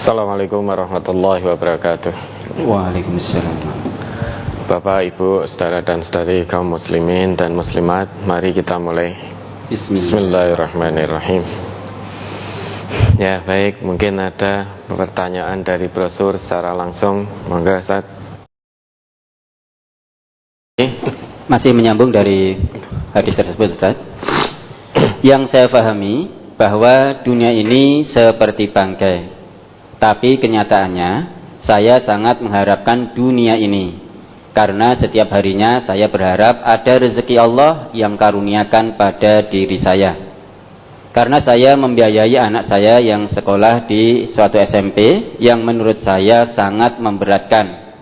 Assalamualaikum warahmatullahi wabarakatuh. Waalaikumsalam. Bapak, Ibu, saudara dan saudari kaum muslimin dan muslimat, mari kita mulai. Bismillahirrahmanirrahim. Ya, baik, mungkin ada pertanyaan dari brosur secara langsung. Monggo, Ustaz. Masih menyambung dari hadis tersebut, Ustaz. Yang saya pahami bahwa dunia ini seperti bangkai. Tapi kenyataannya saya sangat mengharapkan dunia ini, karena setiap harinya saya berharap ada rezeki Allah yang karuniakan pada diri saya. Karena saya membiayai anak saya yang sekolah di suatu SMP yang menurut saya sangat memberatkan,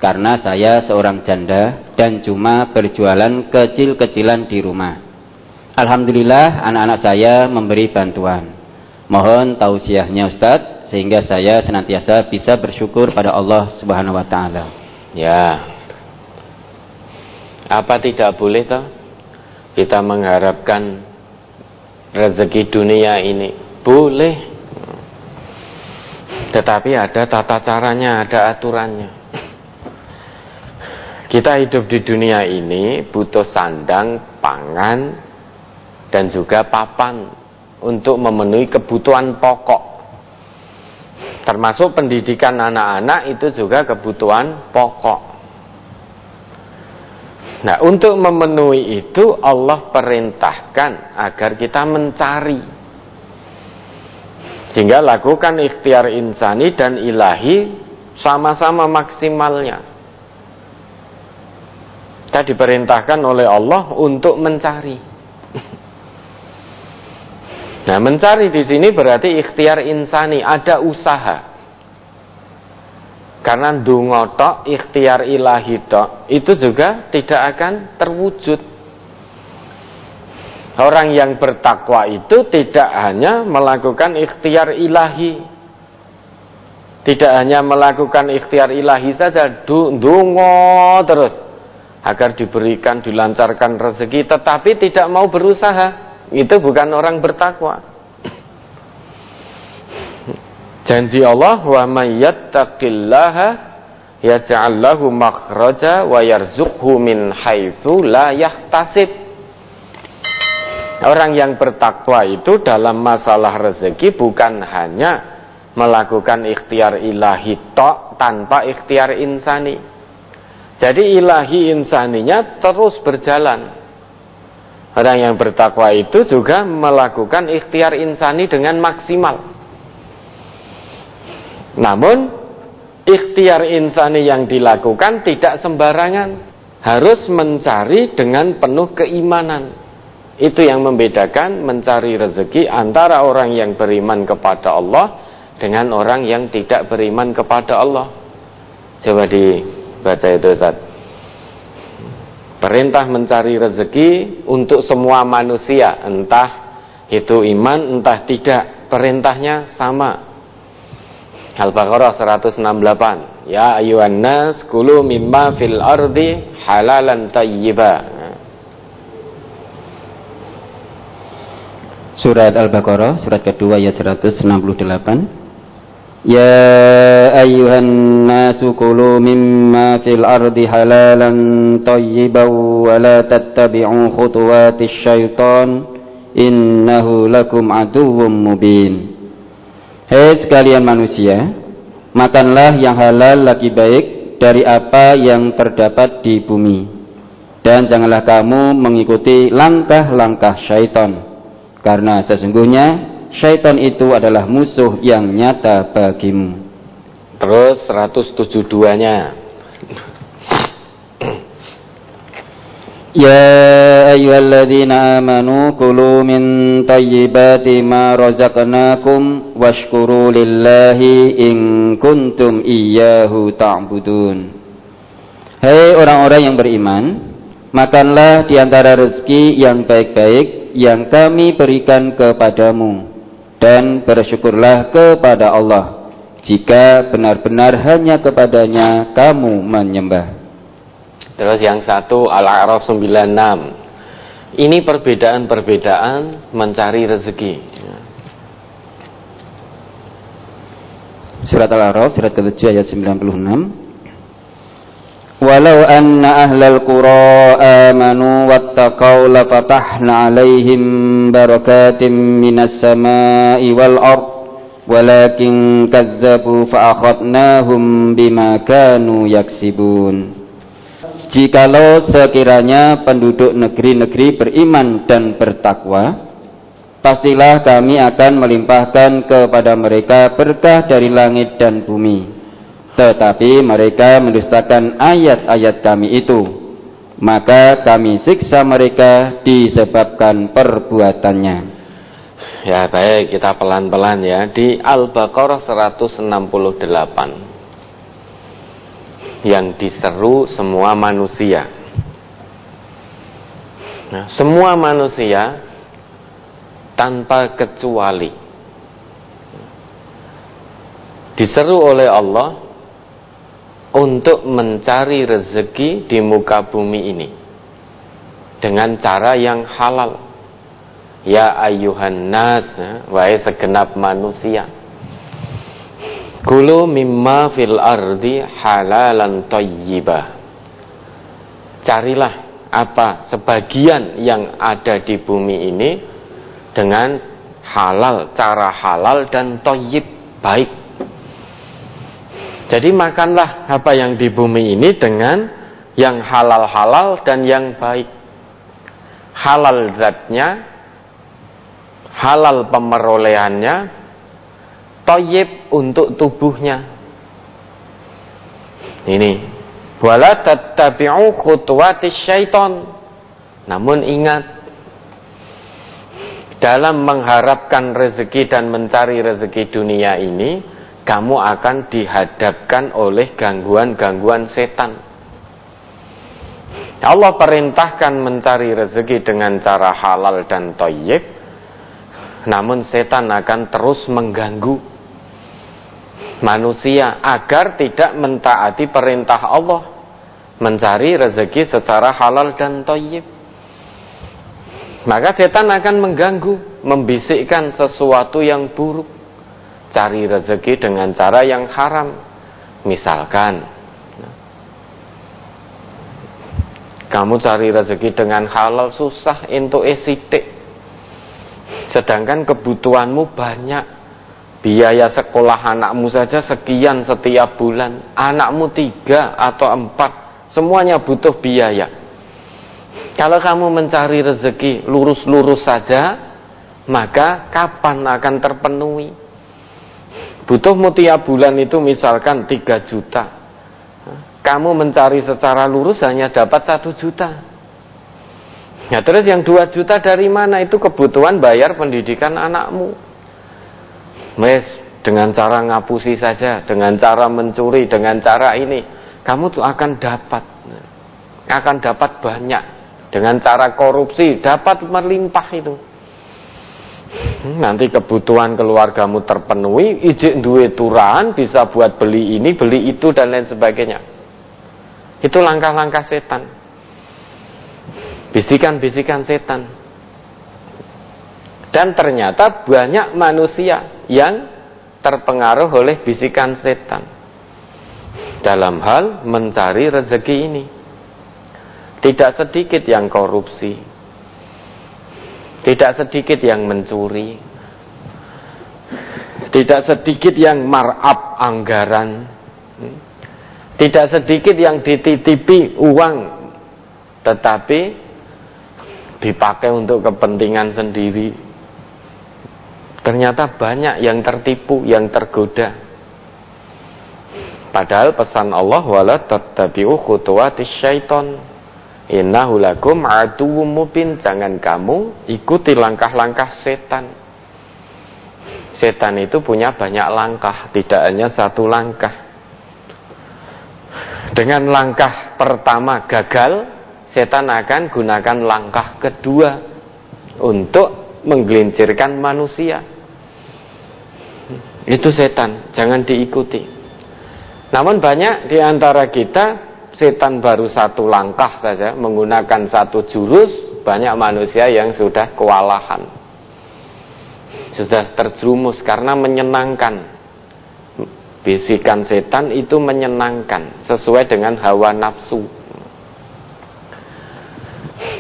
karena saya seorang janda dan cuma berjualan kecil-kecilan di rumah. Alhamdulillah anak-anak saya memberi bantuan. Mohon tausiahnya Ustadz, sehingga saya senantiasa bisa bersyukur pada Allah Subhanahu wa taala. Ya. Apa tidak boleh toh kita mengharapkan rezeki dunia ini? Boleh. Tetapi ada tata caranya, ada aturannya. Kita hidup di dunia ini butuh sandang, pangan, dan juga papan untuk memenuhi kebutuhan pokok. Termasuk pendidikan anak-anak itu juga kebutuhan pokok. Nah, untuk memenuhi itu Allah perintahkan agar kita mencari. Sehingga lakukan ikhtiar insani dan ilahi sama-sama maksimalnya. Kita diperintahkan oleh Allah untuk mencari. Nah, mencari di sini berarti ikhtiar insani, ada usaha. Karena ndonga tok, ikhtiar ilahi tok, itu juga tidak akan terwujud. Orang yang bertakwa itu tidak hanya melakukan ikhtiar ilahi, tidak hanya melakukan ikhtiar ilahi saja, ndonga terus agar diberikan, dilancarkan rezeki, tetapi tidak mau berusaha. Itu bukan orang bertakwa. Janji Allah, wa may yattaqillaha yaj'al lahu makhraja wa yarzuqhu min haitsu la yahtasib. Orang yang bertakwa itu dalam masalah rezeki bukan hanya melakukan ikhtiar ilahi tok tanpa ikhtiar insani. Jadi ilahi insaninya terus berjalan. Orang yang bertakwa itu juga melakukan ikhtiar insani dengan maksimal. Namun, ikhtiar insani yang dilakukan tidak sembarangan. Harus mencari dengan penuh keimanan. Itu yang membedakan mencari rezeki antara orang yang beriman kepada Allah dengan orang yang tidak beriman kepada Allah. Coba dibaca itu, Ustaz. Perintah mencari rezeki untuk semua manusia, entah itu iman, entah tidak, perintahnya sama. Al-Baqarah 168. Ya ayyuhan nas kulu mimma fil ardi halalan thayyiba. Surat Al-Baqarah, surat kedua ayat 168. Ya ayyuhan nasu kulu mimma fil ardi halalan thayyiban wa la tattabi'u khutuwatis syaitan innahu lakum aduwwum mubin. Hei sekalian manusia, makanlah yang halal lagi baik dari apa yang terdapat di bumi, dan janganlah kamu mengikuti langkah-langkah syaitan, karena sesungguhnya syaitan itu adalah musuh yang nyata bagimu. Terus 172-nya. Ya ayyuhalladzina amanu kulu min thayyibati ma razaqnakum washkuru lillahi in kuntum iyyahu ta'budun. Hei orang-orang yang beriman, makanlah di antara rezeki yang baik-baik yang kami berikan kepadamu, dan bersyukurlah kepada Allah jika benar-benar hanya kepadanya kamu menyembah. Terus yang satu Al-A'raf 96. Ini perbedaan-perbedaan mencari rezeki. Surat Al-A'raf surat ke-7 ayat 96. Walau anna ahlal qura amanu wattaqau lafatahna alaihim barakatim minas samai wal ard walakin kazzabu fa'akhadnahum bima kanu yaksibun. Jikalau sekiranya penduduk negeri-negeri beriman dan bertakwa, pastilah kami akan melimpahkan kepada mereka berkah dari langit dan bumi. Tetapi mereka mendustakan ayat-ayat kami itu, maka kami siksa mereka disebabkan perbuatannya. Ya baik, kita pelan-pelan ya. Di Al-Baqarah 168 yang diseru semua manusia. Nah, semua manusia tanpa kecuali diseru oleh Allah untuk mencari rezeki di muka bumi ini dengan cara yang halal. Ya ayyuhan nas, wahai segenap manusia, kulu mimma fil ardi halalan thayyibah. Carilah apa sebagian yang ada di bumi ini dengan halal, cara halal dan thayyib, baik. Jadi makanlah apa yang di bumi ini dengan yang halal-halal dan yang baik. Halal zatnya, halal pemerolehannya, thayyib untuk tubuhnya. Ini, wala tattabi'u khutuwatis syaiton. Namun ingat, dalam mengharapkan rezeki dan mencari rezeki dunia ini, kamu akan dihadapkan oleh gangguan-gangguan setan. Allah perintahkan mencari rezeki dengan cara halal dan thayyib, namun setan akan terus mengganggu manusia agar tidak mentaati perintah Allah mencari rezeki secara halal dan thayyib. Maka setan akan mengganggu, membisikkan sesuatu yang buruk. Cari rezeki dengan cara yang haram. Misalkan kamu cari rezeki dengan halal susah untuk sidik, sedangkan kebutuhanmu banyak. Biaya sekolah anakmu saja sekian setiap bulan, anakmu 3 atau 4, semuanya butuh biaya. Kalau kamu mencari rezeki lurus-lurus saja, maka kapan akan terpenuhi? Butuhmu tiap bulan itu misalkan 3 juta. Kamu mencari secara lurus hanya dapat 1 juta. Ya terus yang 2 juta dari mana? Itu kebutuhan bayar pendidikan anakmu. Mes, dengan cara ngapusi saja, dengan cara mencuri, dengan cara ini, kamu tuh akan dapat banyak. Dengan cara korupsi dapat melimpah itu. Nanti kebutuhan keluargamu terpenuhi, ijik duwe turahan, bisa buat beli ini, beli itu dan lain sebagainya. Itu langkah-langkah setan, bisikan-bisikan setan. Dan ternyata banyak manusia yang terpengaruh oleh bisikan setan dalam hal mencari rezeki ini. Tidak sedikit yang korupsi, tidak sedikit yang mencuri, tidak sedikit yang markup anggaran, tidak sedikit yang dititipi uang tetapi dipakai untuk kepentingan sendiri. Ternyata banyak yang tertipu, yang tergoda. Padahal pesan Allah, wala tattabi'u khutuwatis syaiton, innahu lakum aduwwum mubin. Jangan kamu ikuti langkah-langkah setan. Setan itu punya banyak langkah, tidak hanya satu langkah. Dengan langkah pertama gagal, setan akan gunakan langkah kedua untuk menggelincirkan manusia. Itu setan, jangan diikuti. Namun banyak di antara kita, setan baru 1 langkah saja, menggunakan 1 jurus, banyak manusia yang sudah kewalahan, sudah terjerumus karena menyenangkan Bisikan setan itu menyenangkan sesuai dengan hawa nafsu.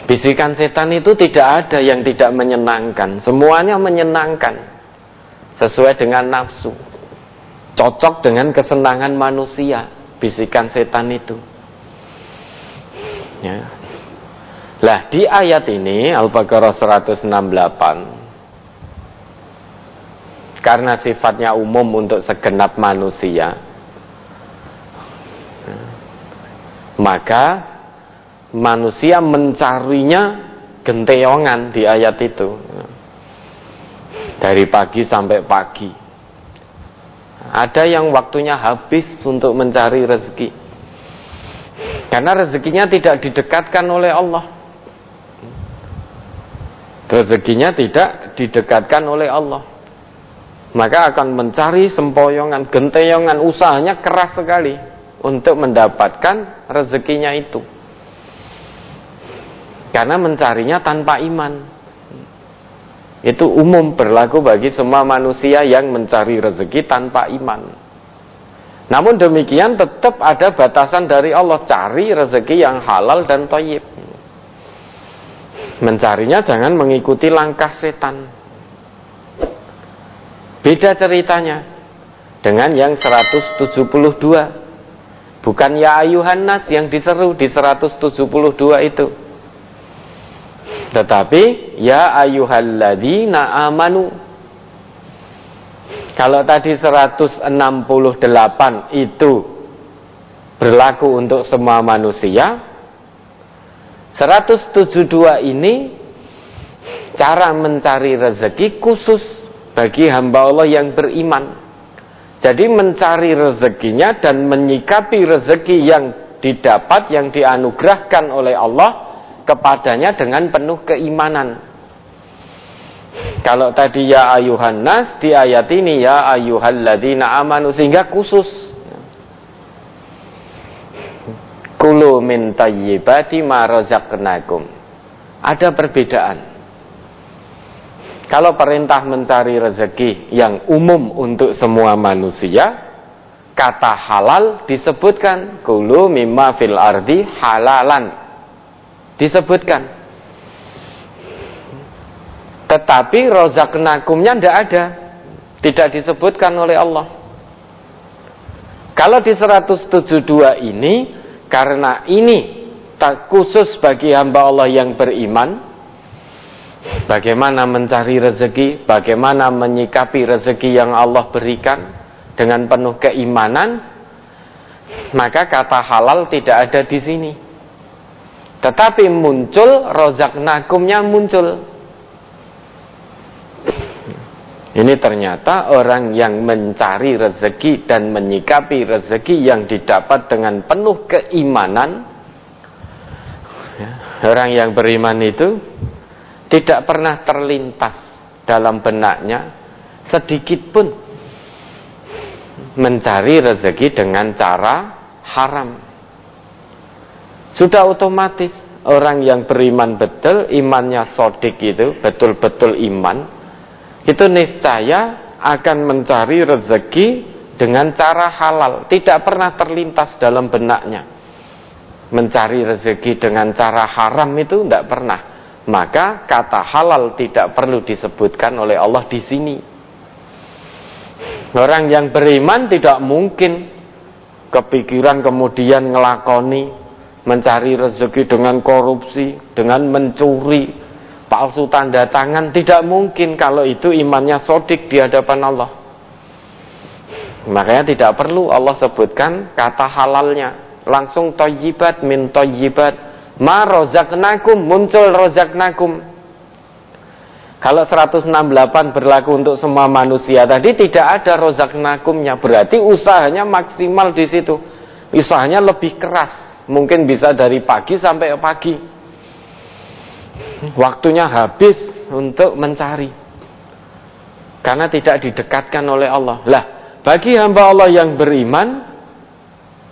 Bisikan setan itu tidak ada yang tidak menyenangkan, semuanya menyenangkan sesuai dengan nafsu, cocok dengan kesenangan manusia. Bisikan setan itu ya. Lah di ayat ini Al-Baqarah 168, karena sifatnya umum untuk segenap manusia, maka manusia mencarinya genteyongan di ayat itu, dari pagi sampai pagi. Ada yang waktunya habis untuk mencari rezeki, karena rezekinya tidak didekatkan oleh Allah. Rezekinya tidak didekatkan oleh Allah, maka akan mencari sempoyongan, genteyongan, usahanya keras sekali untuk mendapatkan rezekinya itu, karena mencarinya tanpa iman. Itu umum berlaku bagi semua manusia yang mencari rezeki tanpa iman. Namun demikian tetap ada batasan dari Allah, cari rezeki yang halal dan thayyib. Mencarinya jangan mengikuti langkah setan. Beda ceritanya dengan yang 172. Bukan ya ayuhan nas yang diseru di 172 itu, tetapi ya ayyuhalladzina amanu. Kalau tadi 168 itu berlaku untuk semua manusia, 172 ini cara mencari rezeki khusus bagi hamba Allah yang beriman. Jadi mencari rezekinya dan menyikapi rezeki yang didapat, yang dianugerahkan oleh Allah kepadanya dengan penuh keimanan. Kalau tadi ya ayuhan nas, di ayat ini ya ayyuhalladzina amanu, sehingga khusus. Kulu min thayyibati ma razaqnakum. Ada perbedaan. Kalau perintah mencari rezeki yang umum untuk semua manusia, kata halal disebutkan, kulu mimma fil ardi halalan, disebutkan. Tetapi rozaqnakumnya tidak ada, tidak disebutkan oleh Allah. Kalau di 172 ini, karena ini tak khusus bagi hamba Allah yang beriman, bagaimana mencari rezeki, bagaimana menyikapi rezeki yang Allah berikan dengan penuh keimanan, maka kata halal tidak ada di sini. Tetapi muncul rozaqnakumnya muncul. Ini ternyata orang yang mencari rezeki dan menyikapi rezeki yang didapat dengan penuh keimanan, orang yang beriman itu tidak pernah terlintas dalam benaknya sedikit pun mencari rezeki dengan cara haram. Sudah otomatis orang yang beriman betul, imannya sodik itu, betul-betul iman, itu niscaya akan mencari rezeki dengan cara halal. Tidak pernah terlintas dalam benaknya mencari rezeki dengan cara haram, itu tidak pernah. Maka kata halal tidak perlu disebutkan oleh Allah di sini. Orang yang beriman tidak mungkin kepikiran kemudian ngelakoni mencari rezeki dengan korupsi, dengan mencuri, palsu tanda tangan. Tidak mungkin kalau itu imannya sodik di hadapan Allah. Makanya tidak perlu Allah sebutkan kata halalnya, langsung thayyibat min thayyibat ma rozaqnakum, muncul rozaqnakum. Kalau 168 berlaku untuk semua manusia tadi, tidak ada rozaqnakumnya, berarti usahanya maksimal di situ. Usahanya lebih keras, mungkin bisa dari pagi sampai pagi. Waktunya habis untuk mencari, karena tidak didekatkan oleh Allah. Lah, bagi hamba Allah yang beriman,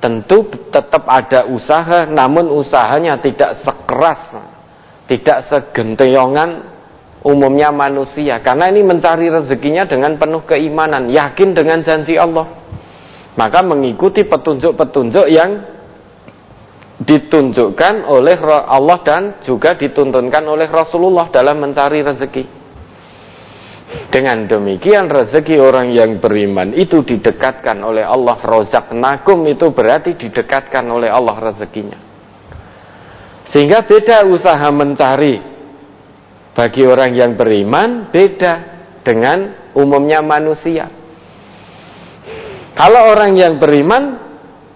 tentu tetap ada usaha, namun usahanya tidak sekeras, tidak segenteyongan umumnya manusia. Karena ini mencari rezekinya dengan penuh keimanan, yakin dengan janji Allah. maka mengikuti petunjuk-petunjuk yang ditunjukkan oleh Allah dan juga dituntunkan oleh Rasulullah dalam mencari rezeki. Dengan demikian rezeki orang yang beriman itu didekatkan oleh Allah. Rozaqnakum itu berarti didekatkan oleh Allah rezekinya. Sehingga beda usaha mencari bagi orang yang beriman, beda dengan umumnya manusia. Kalau orang yang beriman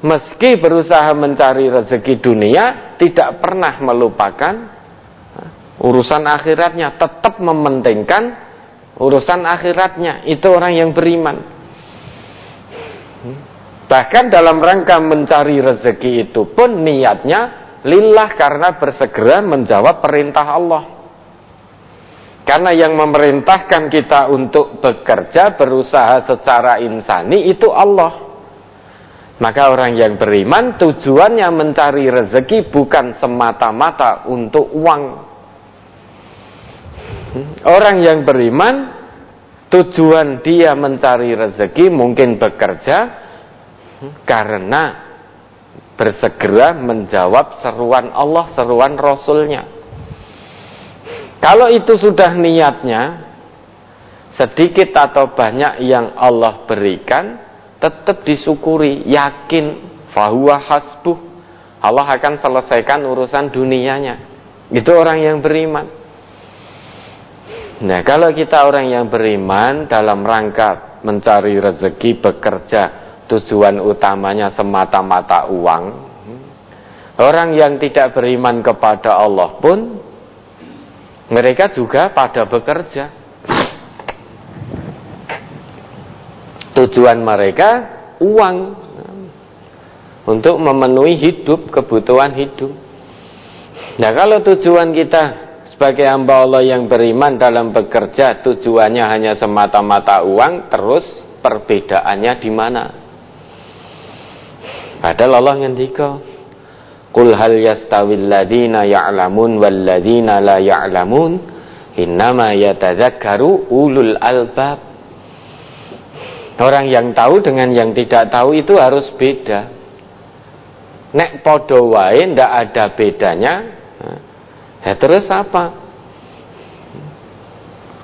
meski berusaha mencari rezeki dunia, tidak pernah melupakan urusan akhiratnya, tetap mementingkan urusan akhiratnya. Itu orang yang beriman. Bahkan dalam rangka mencari rezeki itu pun niatnya lillah, karena bersegera menjawab perintah Allah. Karena yang memerintahkan kita untuk bekerja, berusaha secara insani itu Allah. Maka orang yang beriman tujuannya mencari rezeki bukan semata-mata untuk uang. Orang yang beriman tujuan dia mencari rezeki mungkin bekerja karena bersegera menjawab seruan Allah, seruan Rasulnya. Kalau itu sudah niatnya, sedikit atau banyak yang Allah berikan tetap disyukuri, yakin fahuwa hasbuh, Allah akan selesaikan urusan dunianya. Itu orang yang beriman. Nah, kalau kita orang yang beriman dalam rangka mencari rezeki, bekerja, tujuan utamanya semata-mata uang, orang yang tidak beriman kepada Allah pun mereka juga pada bekerja. Tujuan mereka uang untuk memenuhi hidup, kebutuhan hidup. Nah, kalau tujuan kita sebagai hamba Allah yang beriman dalam bekerja tujuannya hanya semata-mata uang, terus perbedaannya di mana? Padahal Allah ngendika, "Qul hal yastawil ladzina ya'lamun wal ladzina la ya'lamun, innama yatadzakkaru ulul albab." Orang yang tahu dengan yang tidak tahu itu harus beda. Nek podo wae ndak ada bedanya, terus apa?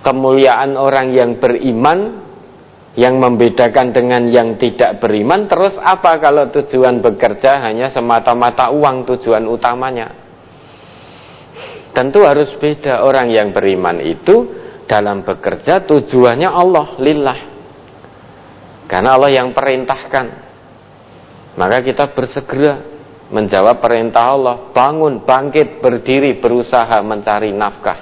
Kemuliaan orang yang beriman yang membedakan dengan yang tidak beriman, terus apa kalau tujuan bekerja hanya semata-mata uang tujuan utamanya? Tentu harus beda. Orang yang beriman itu dalam bekerja tujuannya Allah, lillah. Karena Allah yang perintahkan. Maka kita bersegera menjawab perintah Allah, bangun, bangkit, berdiri, berusaha mencari nafkah.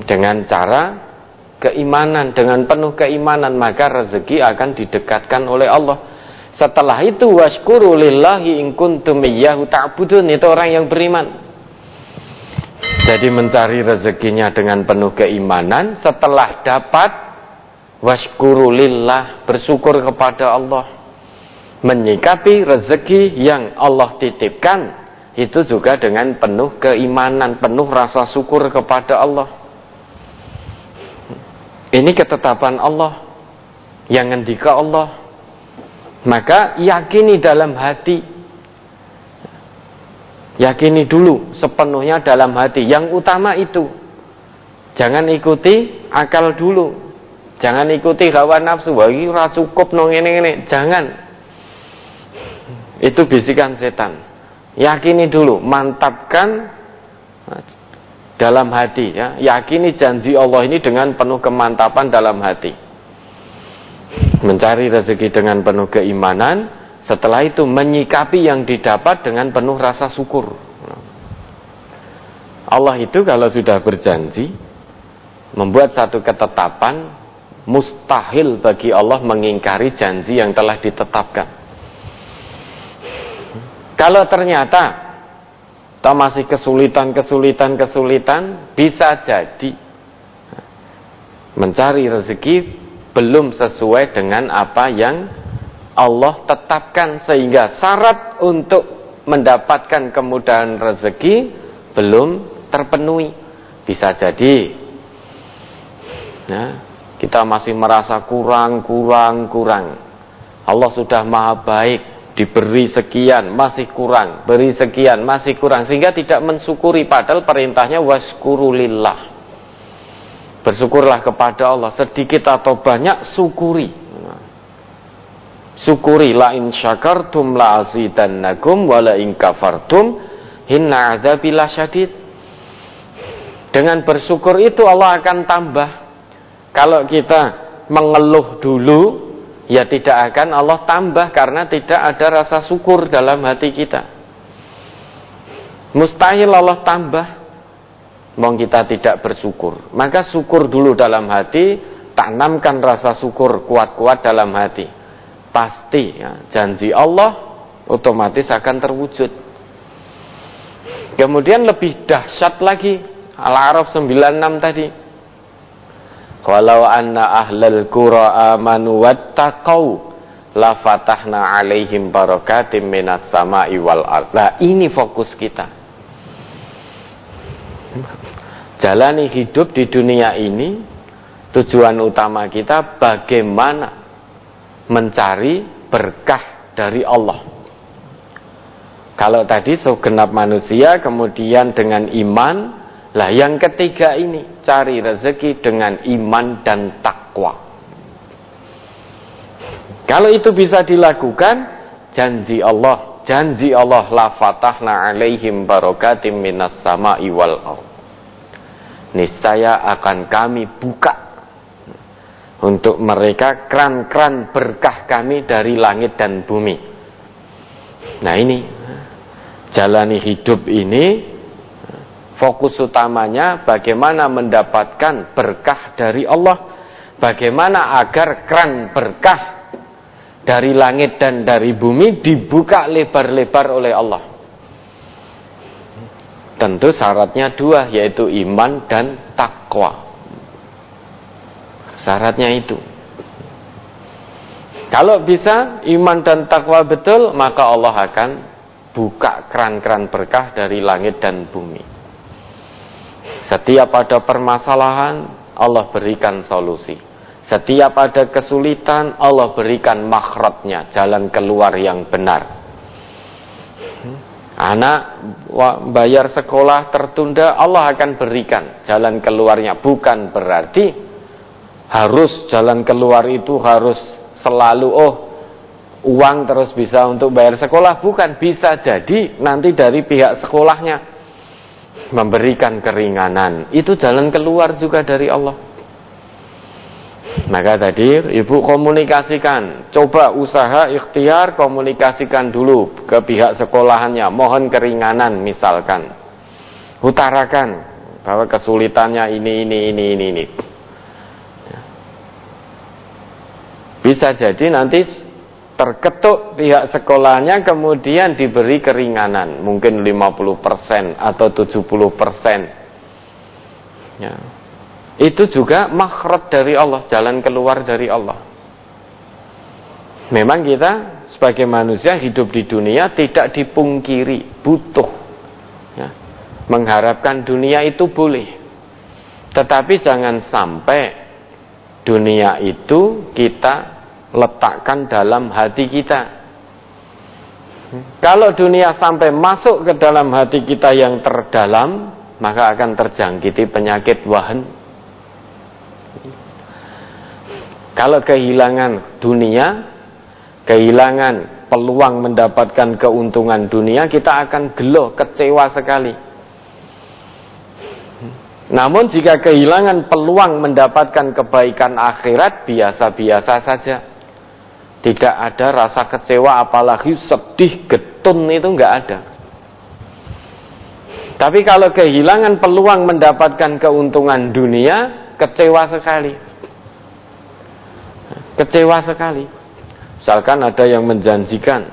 Dengan cara keimanan, dengan penuh keimanan, maka rezeki akan didekatkan oleh Allah. Setelah itu washkuru lillahi in kuntum iyyahu ta'budun, itu orang yang beriman. Jadi mencari rezekinya dengan penuh keimanan, setelah dapat washkuru lillah, bersyukur kepada Allah. Menyikapi rezeki yang Allah titipkan itu juga dengan penuh keimanan, penuh rasa syukur kepada Allah. Ini ketetapan Allah yang ngendika Allah. Maka yakini dalam hati. Yakini dulu sepenuhnya dalam hati. Yang utama itu. Jangan ikuti akal dulu. Jangan ikuti hawa nafsu. Wah, ini ora cukup no ngene-ngene. Jangan. Itu bisikan setan. Yakini dulu, mantapkan dalam hati, ya. Yakini janji Allah ini dengan penuh kemantapan dalam hati. Mencari rezeki dengan penuh keimanan, setelah itu menyikapi yang didapat dengan penuh rasa syukur. Allah itu kalau sudah berjanji membuat satu ketetapan, mustahil bagi Allah mengingkari janji yang telah ditetapkan. Kalau ternyata atau masih kesulitan, bisa jadi mencari rezeki belum sesuai dengan apa yang Allah tetapkan, sehingga syarat untuk mendapatkan kemudahan rezeki belum terpenuhi. Bisa jadi kita masih merasa kurang. Allah sudah maha baik, diberi sekian masih kurang, beri sekian masih kurang, sehingga tidak mensyukuri, padahal perintahnya waskurulillah, bersyukurlah kepada Allah, sedikit atau banyak syukuri. Syukuri, la in syakartum la azidannakum wa la in kafartum inna adzabi lasyadid. Dengan bersyukur itu Allah akan tambah. Kalau kita mengeluh dulu, ya tidak akan Allah tambah, karena tidak ada rasa syukur dalam hati kita. Mustahil Allah tambah mau kita tidak bersyukur. Maka syukur dulu dalam hati, tanamkan rasa syukur kuat-kuat dalam hati. Pasti ya, janji Allah otomatis akan terwujud. Kemudian lebih dahsyat lagi, Al-A'raf 96 tadi, walau anna ahlal qura amanu wattaqau la fatahna alaihim barakatim minas sama'i wal ardh. Nah, ini fokus kita. Jalani hidup di dunia ini, tujuan utama kita bagaimana mencari berkah dari Allah. Kalau tadi segenap manusia, kemudian dengan iman, lah yang ketiga ini cari rezeki dengan iman dan takwa. Kalau itu bisa dilakukan, janji Allah la fatahna alaihim barakatim minas sama'i wal ardh. Niscaya akan kami buka untuk mereka kran-kran berkah kami dari langit dan bumi. Nah, ini jalani hidup ini, fokus utamanya bagaimana mendapatkan berkah dari Allah, bagaimana agar kran berkah dari langit dan dari bumi dibuka lebar-lebar oleh Allah. Tentu syaratnya dua, yaitu iman dan takwa. Syaratnya itu. Kalau bisa iman dan takwa betul, maka Allah akan buka keran-keran berkah dari langit dan bumi. Setiap ada permasalahan, Allah berikan solusi. Setiap ada kesulitan, Allah berikan makhrajnya, jalan keluar yang benar. Anak bayar sekolah tertunda, Allah akan berikan jalan keluarnya. Bukan berarti harus jalan keluar itu harus selalu uang terus bisa untuk bayar sekolah. Bukan, bisa jadi nanti dari pihak sekolahnya memberikan keringanan, itu jalan keluar juga dari Allah. Maka tadi ibu komunikasikan, coba usaha ikhtiar, komunikasikan dulu ke pihak sekolahannya, mohon keringanan misalkan, utarakan bahwa kesulitannya ini. Bisa jadi nanti terketuk pihak sekolahnya, kemudian diberi keringanan, mungkin 50% atau 70%. Ya. Itu juga makhraj dari Allah, jalan keluar dari Allah. Memang kita sebagai manusia hidup di dunia tidak dipungkiri butuh. Ya. Mengharapkan dunia itu boleh. Tetapi jangan sampai dunia itu kita letakkan dalam hati kita. Kalau dunia sampai masuk ke dalam hati kita yang terdalam, maka akan terjangkiti penyakit wahan. Kalau kehilangan dunia, kehilangan peluang mendapatkan keuntungan dunia, kita akan gelo, kecewa sekali. Namun jika kehilangan peluang mendapatkan kebaikan akhirat, biasa-biasa saja. Tidak ada rasa kecewa, apalagi sedih, getun, itu enggak ada. Tapi kalau kehilangan peluang mendapatkan keuntungan dunia, kecewa sekali. Kecewa sekali. Misalkan ada yang menjanjikan,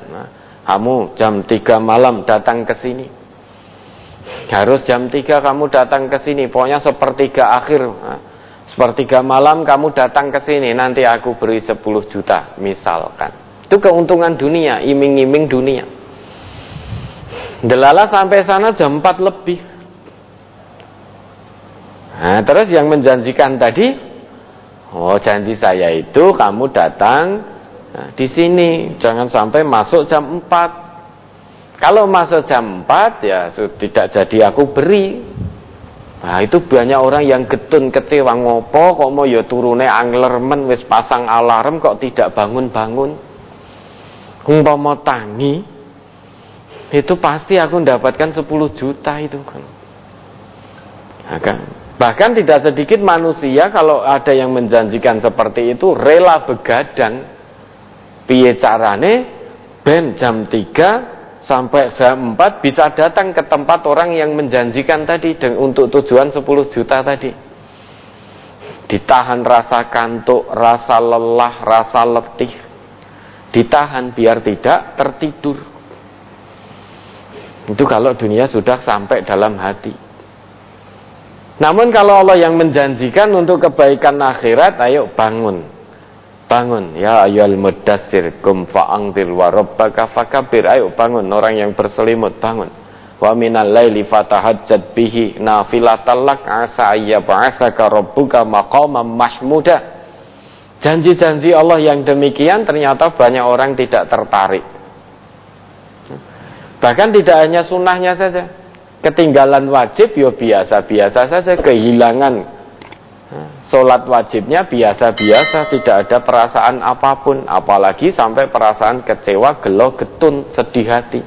kamu jam 3 malam datang ke sini. Harus jam 3 kamu datang ke sini, pokoknya sepertiga akhir. Sepertiga malam kamu datang ke sini, nanti aku beri 10 juta misalkan. Itu keuntungan dunia, iming-iming dunia. Delala sampai sana jam 4 lebih. Nah, terus yang menjanjikan tadi, Oh, janji saya itu kamu datang di sini, jangan sampai masuk jam 4. Kalau masuk jam 4 ya tidak jadi aku beri. Nah, itu banyak orang yang getun kecewa, ngopo kok mau ya turune anglermen wis pasang alarm kok tidak bangun-bangun. Umpama tangi itu pasti aku mendapatkan 10 juta itu kan. Bahkan tidak sedikit manusia kalau ada yang menjanjikan seperti itu rela begadang. Piye carane ben jam 3 sampai jam 4 bisa datang ke tempat orang yang menjanjikan tadi untuk tujuan 10 juta tadi. Ditahan rasa kantuk, rasa lelah, rasa letih. Ditahan biar tidak tertidur. Itu kalau dunia sudah sampai dalam hati. Namun kalau Allah yang menjanjikan untuk kebaikan akhirat, ayo bangun. Bangun, ya ayyuhal muddatsir qum fa'anzir wa rabbaka fakabbir. Ayo bangun orang yang berselimut, bangun. Wa minal laili fatahajjat bihi nafilatan lak asa ayyab'atsaka rabbuka maqaman mahmuda. Janji-janji Allah yang demikian ternyata banyak orang tidak tertarik. Bahkan tidak hanya sunnahnya saja. Ketinggalan wajib ya biasa-biasa saja, kehilangan sholat wajibnya biasa-biasa, tidak ada perasaan apapun, apalagi sampai perasaan kecewa, gelo, getun, sedih hati.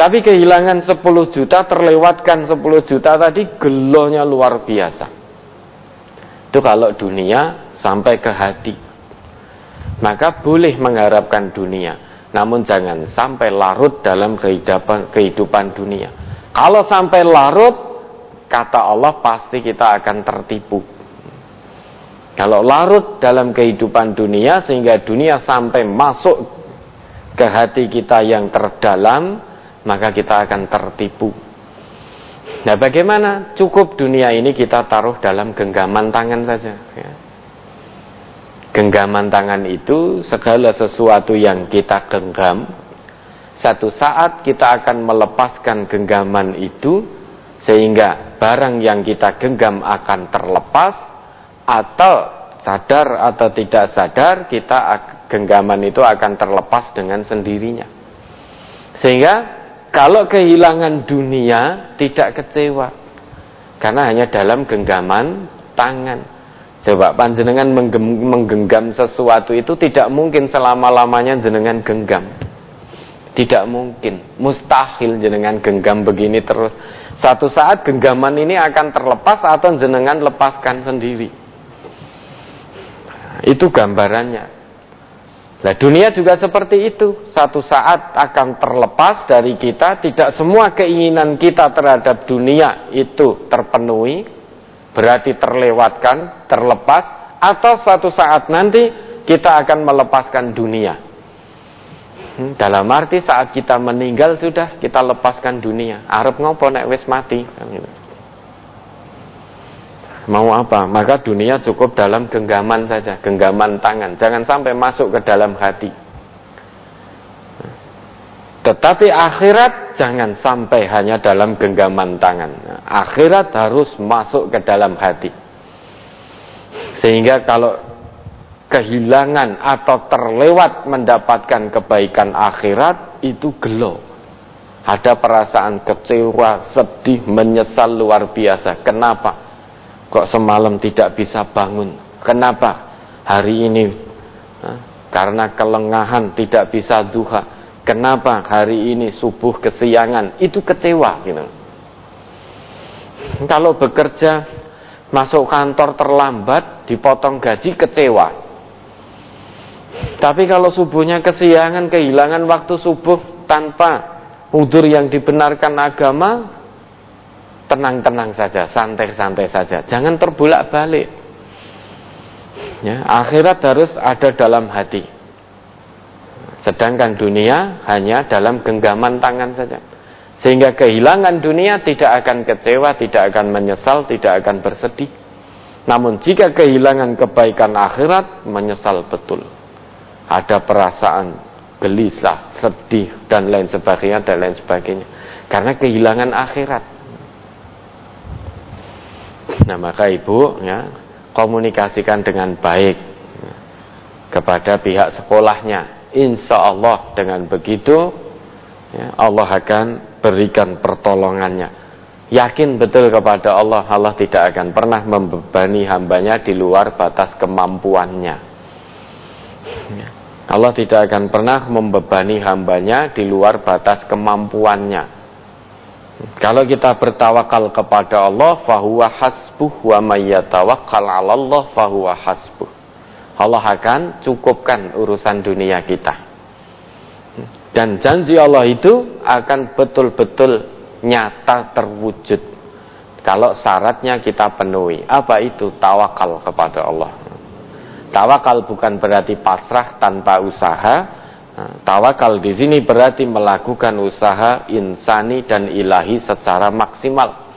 Tapi kehilangan 10 juta, terlewatkan 10 juta tadi, gelonya luar biasa. Itu kalau dunia sampai ke hati. Maka boleh mengharapkan dunia, namun jangan sampai larut dalam kehidupan dunia. Kalau sampai larut, kata Allah pasti kita akan tertipu. Kalau larut dalam kehidupan dunia sehingga dunia sampai masuk ke hati kita yang terdalam, maka kita akan tertipu. Nah, bagaimana? Cukup dunia ini kita taruh dalam genggaman tangan saja. Genggaman tangan itu segala sesuatu yang kita genggam, satu saat kita akan melepaskan genggaman itu, sehingga barang yang kita genggam akan terlepas, atau sadar atau tidak sadar genggaman itu akan terlepas dengan sendirinya. Sehingga kalau kehilangan dunia tidak kecewa, karena hanya dalam genggaman tangan. Coba panjenengan menggenggam sesuatu itu tidak mungkin selama-lamanya jenengan genggam. Tidak mungkin, mustahil jenengan genggam begini terus. Satu saat genggaman ini akan terlepas atau jenengan lepaskan sendiri. Itu gambarannya. Nah, dunia juga seperti itu. Satu saat akan terlepas dari kita. Tidak semua keinginan kita terhadap dunia itu terpenuhi, berarti terlewatkan, terlepas. Atau suatu saat nanti kita akan melepaskan dunia. Dalam arti saat kita meninggal sudah kita lepaskan dunia. Arep ngopo nek wis mati. Mau apa? Maka dunia cukup dalam genggaman saja, genggaman tangan. Jangan sampai masuk ke dalam hati. Tetapi akhirat jangan sampai hanya dalam genggaman tangan. Akhirat harus masuk ke dalam hati. Sehingga kalau kehilangan atau terlewat mendapatkan kebaikan akhirat, itu gelo. Ada perasaan kecewa, sedih, menyesal luar biasa. Kenapa? Kok semalam tidak bisa bangun? Kenapa? Hari ini karena kelengahan tidak bisa duha. Kenapa hari ini subuh kesiangan? Itu kecewa gitu. Kalau bekerja, masuk kantor terlambat, dipotong gaji, kecewa. Tapi kalau subuhnya kesiangan, kehilangan waktu subuh tanpa udzur yang dibenarkan agama, tenang-tenang saja, santai-santai saja, jangan terbolak-balik. Ya, akhirat harus ada dalam hati. Sedangkan dunia hanya dalam genggaman tangan saja. Sehingga kehilangan dunia tidak akan kecewa, tidak akan menyesal, tidak akan bersedih. Namun jika kehilangan kebaikan akhirat, menyesal betul. Ada perasaan gelisah, sedih, dan lain sebagainya, dan lain sebagainya. Karena kehilangan akhirat. Nah, maka ibu, ya, komunikasikan dengan baik kepada pihak sekolahnya. Insya Allah dengan begitu Allah akan berikan pertolongannya. Yakin betul kepada Allah, Allah tidak akan pernah membebani hambanya di luar batas kemampuannya. Allah tidak akan pernah membebani hambanya di luar batas kemampuannya. Kalau kita bertawakal kepada Allah, fahuwa hasbuh, wa may yatawakkal 'ala Allah fahuwa hasbuh. Allah akan cukupkan urusan dunia kita. Dan janji Allah itu akan betul-betul nyata terwujud kalau syaratnya kita penuhi. Apa itu? Tawakal kepada Allah. Tawakal bukan berarti pasrah tanpa usaha. Tawakal di sini berarti melakukan usaha insani dan ilahi secara maksimal.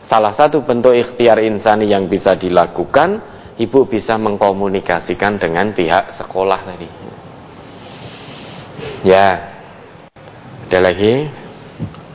Salah satu bentuk ikhtiar insani yang bisa dilakukan, ibu bisa mengkomunikasikan dengan pihak sekolah tadi. Ya, ada lagi?